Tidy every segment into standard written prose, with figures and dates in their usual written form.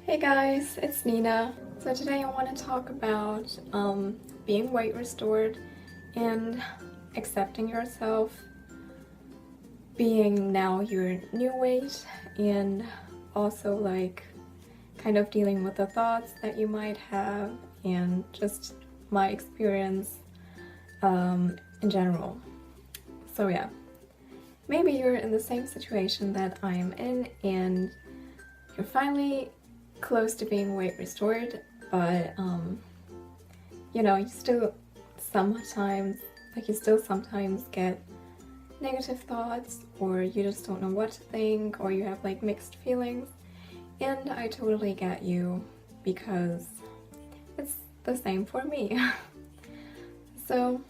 Hey guys, it's Nina. So today I want to talk about being weight restored and accepting yourself, being now your new weight, and also like kind of dealing with the thoughts that you might have and just my experience in general. So yeah, maybe you're in the same situation that I am in and you're finally close to being weight restored, but you still sometimes get negative thoughts, or you just don't know what to think, or you have like mixed feelings. And I totally get you because it's the same for me. So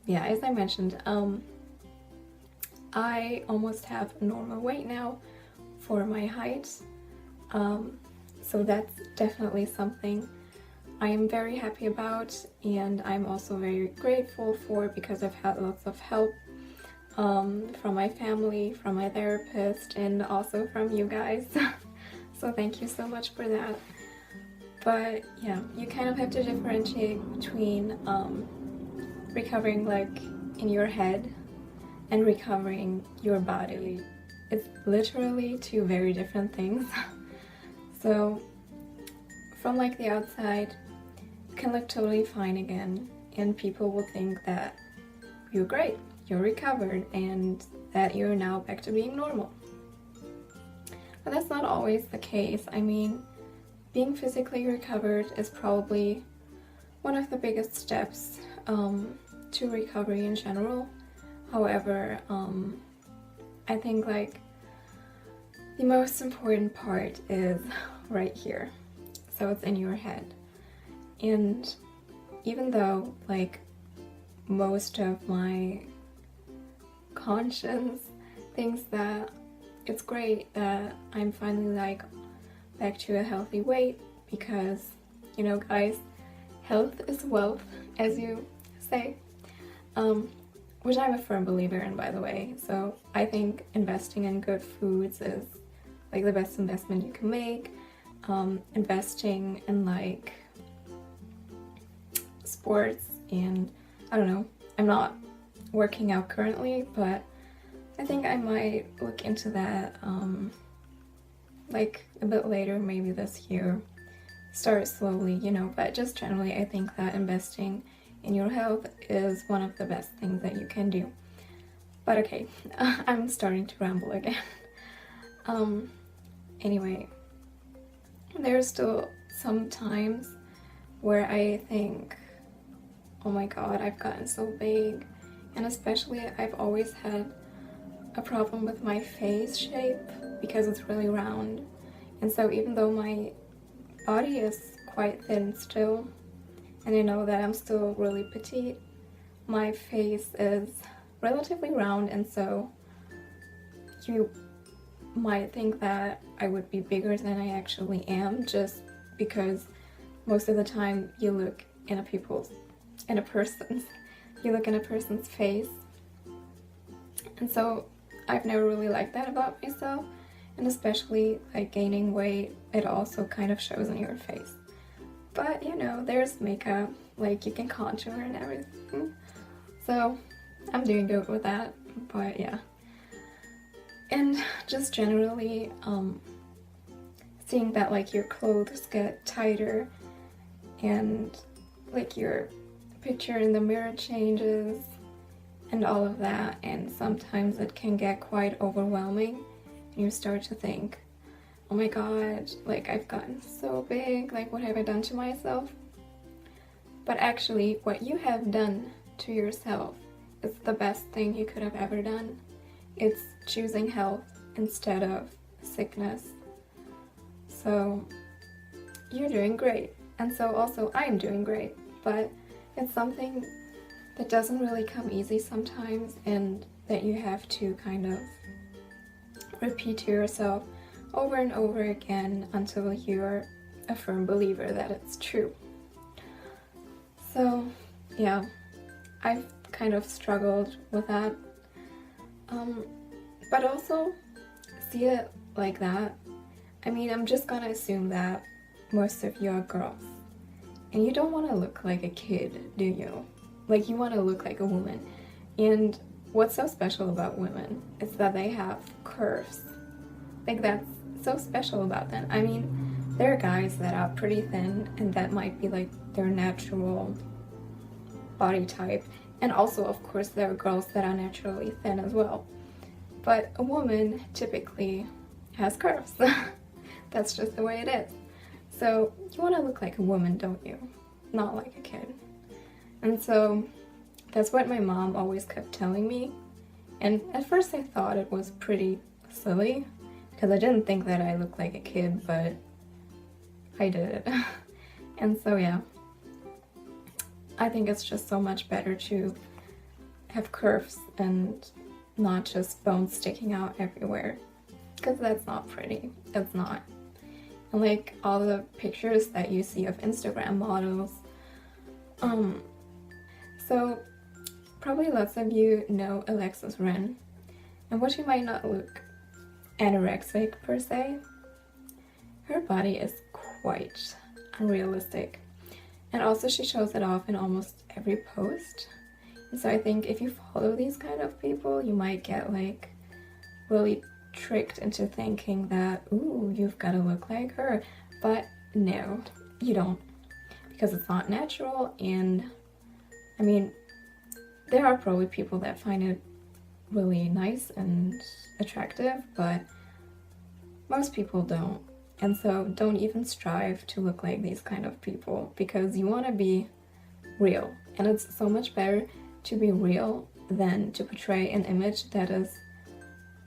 yeah, as I mentioned, I almost have normal weight now for my height. So that's definitely something I am very happy about, and I'm also very grateful for, because I've had lots of help from my family, from my therapist, and also from you guys. So thank you so much for that. But yeah, you kind of have to differentiate between recovering like in your head and recovering your body. It's literally two very different things. So from like the outside, you can look totally fine again, and people will think that you're great, you're recovered, and that you're now back to being normal. But that's not always the case. I mean, being physically recovered is probably one of the biggest steps to recovery in general. However, I think like the most important part is right here. So it's in your head. And even though like most of my conscience thinks that it's great that I'm finally like back to a healthy weight, because guys, health is wealth, as you say, which I'm a firm believer in, by the way. So I think investing in good foods is like the best investment you can make. Investing in like sports, and I don't know, I'm not working out currently, but I think I might look into that like a bit later, maybe this year. Start slowly, but just generally I think that investing in your health is one of the best things that you can do. But okay, I'm starting to ramble again. Anyway, there's still some times where I think, oh my god, I've gotten so big. And especially I've always had a problem with my face shape because it's really round. And so even though my body is quite thin still, and I know that I'm still really petite, my face is relatively round, and so you might think that I would be bigger than I actually am, just because most of the time you look in a person's face. And so I've never really liked that about myself, and especially like gaining weight, it also kind of shows on your face. But there's makeup, like you can contour and everything, so I'm doing good with that. But yeah, and just generally seeing that like your clothes get tighter and like your picture in the mirror changes and all of that, and sometimes it can get quite overwhelming, and you start to think, oh my god, like I've gotten so big, like what have I done to myself? But actually what you have done to yourself is the best thing you could have ever done. It's choosing health instead of sickness. So you're doing great, and so also I'm doing great, but it's something that doesn't really come easy sometimes, and that you have to kind of repeat to yourself over and over again until you're a firm believer that it's true. So yeah, I've kind of struggled with that, but also see it like that. I mean, I'm just gonna assume that most of you are girls. And you don't want to look like a kid, do you? Like, you want to look like a woman. And what's so special about women is that they have curves. Like, that's so special about them. I mean, there are guys that are pretty thin, and that might be like their natural body type. And also, of course, there are girls that are naturally thin as well. But a woman typically has curves. That's just the way it is. So you want to look like a woman, don't you? Not like a kid. And so that's what my mom always kept telling me. And at first I thought it was pretty silly, because I didn't think that I looked like a kid, but I did. And so yeah, I think it's just so much better to have curves and not just bones sticking out everywhere, because that's not pretty. It's not. And like all the pictures that you see of Instagram models. So probably lots of you know Alexis Wren, and while she might not look anorexic per se, her body is quite unrealistic. And also she shows it off in almost every post. And so I think if you follow these kind of people, you might get like really tricked into thinking that, ooh, you've got to look like her. But no, you don't, because it's not natural. And I mean, there are probably people that find it really nice and attractive, but most people don't. And so don't even strive to look like these kind of people, because you want to be real. And it's so much better to be real than to portray an image that is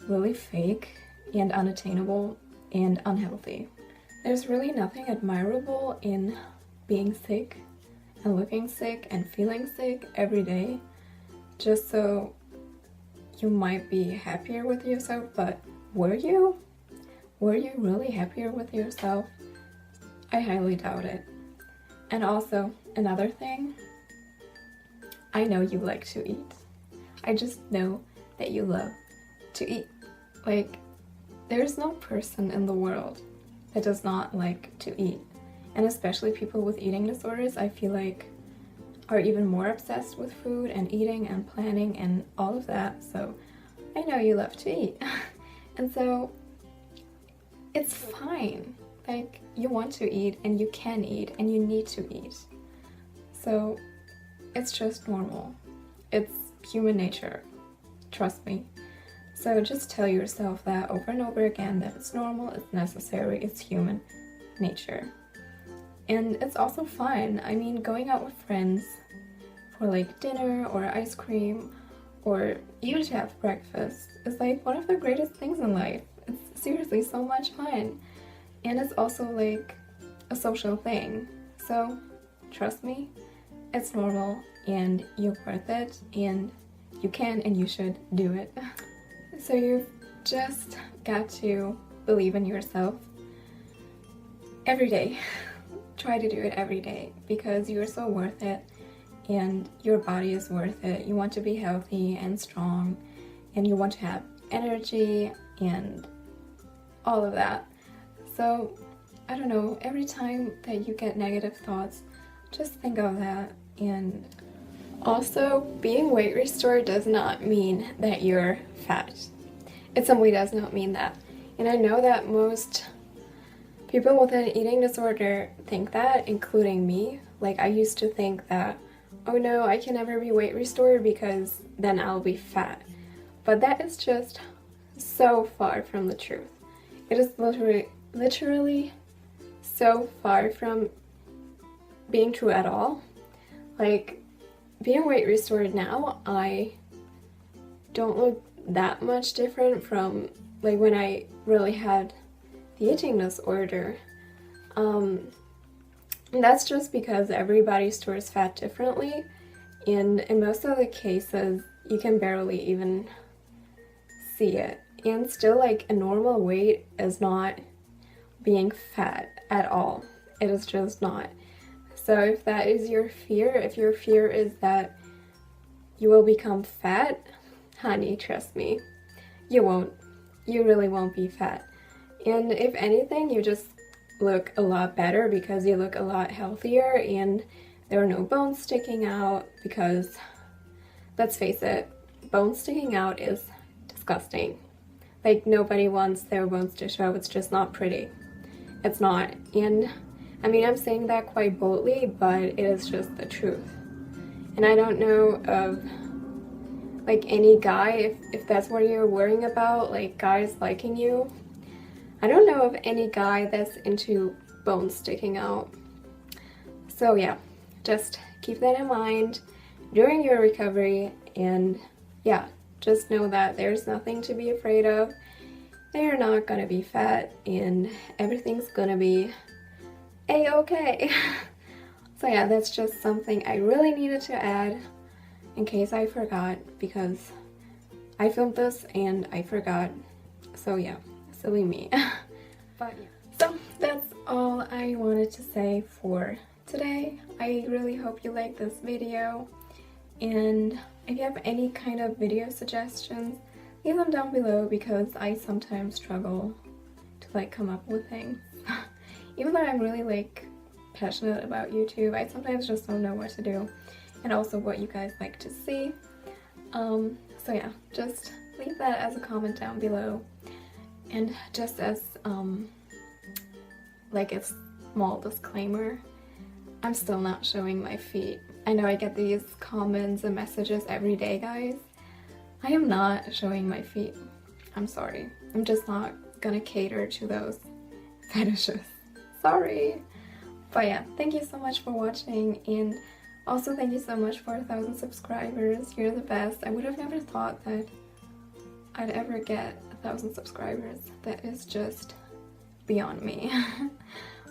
really fake and unattainable and unhealthy. There's really nothing admirable in being sick and looking sick and feeling sick every day, just so you might be happier with yourself. But were you? Were you really happier with yourself? I highly doubt it. And also, another thing, I know you like to eat. I just know that you love to eat. Like, there's no person in the world that does not like to eat. And especially people with eating disorders, I feel like, are even more obsessed with food and eating and planning and all of that. So I know you love to eat. And so it's fine. Like, you want to eat and you can eat and you need to eat. So it's just normal. It's human nature. Trust me. So just tell yourself that over and over again, that it's normal, it's necessary, it's human nature. And it's also fun. I mean, going out with friends for like dinner or ice cream or even to have breakfast is like one of the greatest things in life. It's seriously so much fun. And it's also like a social thing. So trust me, it's normal and you're worth it, and you can and you should do it. So you've just got to believe in yourself every day. Try to do it every day, because you're so worth it and your body is worth it. You want to be healthy and strong, and you want to have energy and all of that. So I don't know, every time that you get negative thoughts, just think of that. And also, being weight restored does not mean that you're fat. It simply does not mean that. And I know that most people with an eating disorder think that, including me. Like, I used to think that, oh no, I can never be weight restored because then I'll be fat. But that is just so far from the truth. It is literally so far from being true at all. Like, being weight restored now, I don't look that much different from like when I really had the eating disorder. And that's just because everybody stores fat differently, and in most of the cases you can barely even see it. And still, like, a normal weight is not being fat at all. It is just not. So if that is your fear, if your fear is that you will become fat, honey, trust me, you won't. You really won't be fat. And if anything, you just look a lot better because you look a lot healthier and there are no bones sticking out, because let's face it, bones sticking out is disgusting. Like, nobody wants their bones to show. It's just not pretty. It's not. And I mean, I'm saying that quite boldly, but it is just the truth. And I don't know of like any guy, if that's what you're worrying about, like guys liking you. I don't know of any guy that's into bones sticking out. So yeah, just keep that in mind during your recovery, and yeah, just know that there's nothing to be afraid of. You're not gonna be fat and everything's gonna be a-okay. So yeah, that's just something I really needed to add in case I forgot, because I filmed this and I forgot. So yeah, silly me. But yeah. So that's all I wanted to say for today. I really hope you like this video, and if you have any kind of video suggestions, leave them down below, because I sometimes struggle to like come up with things. Even though I'm really like passionate about YouTube, I sometimes just don't know what to do, and also what you guys like to see. So yeah, just leave that as a comment down below. And just as like a small disclaimer, I'm still not showing my feet. I know I get these comments and messages every day, guys. I am not showing my feet. I'm sorry. I'm just not gonna cater to those fetishes. Sorry. But yeah, thank you so much for watching, and also thank you so much for 1,000 subscribers. You're the best. I would have never thought that I'd ever get 1,000 subscribers. That is just beyond me.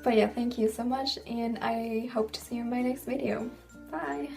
But yeah, thank you so much, and I hope to see you in my next video. Bye!